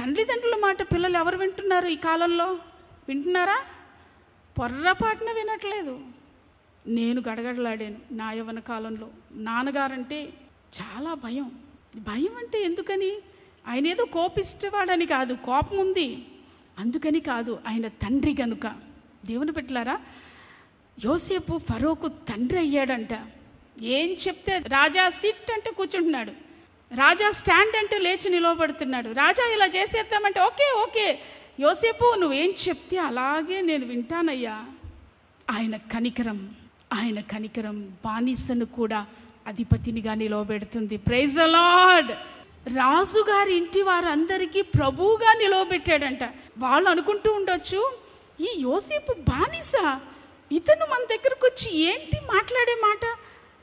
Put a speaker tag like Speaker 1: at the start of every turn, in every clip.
Speaker 1: తల్లిదండ్రుల మాట పిల్లలు ఎవరు వింటున్నారు ఈ కాలంలో? వింటున్నారా? పొర్రపాటున వినట్లేదు. నేను గడగడలాడాను నా యవ్వన కాలంలో. నాన్నగారంటే చాలా భయం. భయం అంటే ఎందుకని? ఆయన ఏదో కోపిష్టవాడని కాదు, కోపం ఉంది అందుకని కాదు, ఆయన తండ్రి గనుక. దేవుని బిడ్డలారా, యోసేపు ఫరోకు తండ్రి అయ్యాడంట. ఏం చెప్తే రాజా సిట్ అంటే కూర్చుంటున్నాడు, రాజా స్టాండ్ అంటే లేచి నిలవబడుతున్నాడు, రాజా ఇలా చేసేద్దామంటే ఓకే ఓకే యోసేపు నువ్వేం చెప్తే అలాగే నేను వింటానయ్యా. ఆయన కనికరం బానిసను కూడా అధిపతినిగా నిలవబెడుతుంది. Praise the lord. రాజుగారి ఇంటి వారందరికీ ప్రభువుగా నిలవబెట్టాడంట. వాళ్ళు అనుకుంటూ ఉండొచ్చు, ఈ యోసేపు బానిస, ఇతను మన దగ్గరకు వచ్చి ఏంటి మాట్లాడే మాట,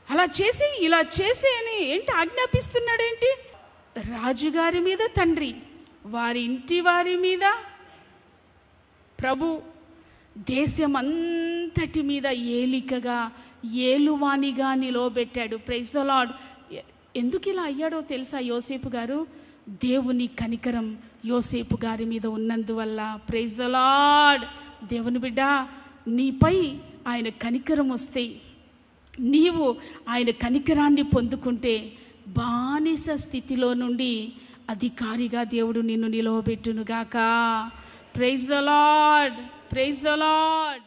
Speaker 1: అలా చేసి ఇలా చేసే అని ఏంటి ఆజ్ఞాపిస్తున్నాడేంటి? రాజుగారి మీద తండ్రి, వారి ఇంటి వారి మీద ప్రభు, దేశమంతటి మీద ఏలికగా ఏలువానిగా నిలవబెట్టాడు. Praise the Lord. ఎందుకు ఇలా అయ్యాడో తెలుసా యోసేపు గారు? దేవుని కనికరం యోసేపు గారి మీద ఉన్నందువల్ల. Praise the Lord. దేవుని బిడ్డ, నీపై ఆయన కనికరం వస్తే, నీవు ఆయన కనికరాన్ని పొందుకుంటే, బానిస స్థితిలో నుండి అధికారిగా దేవుడు నిన్ను నిలవబెట్టునుగాక. Praise the Lord. Praise the lord.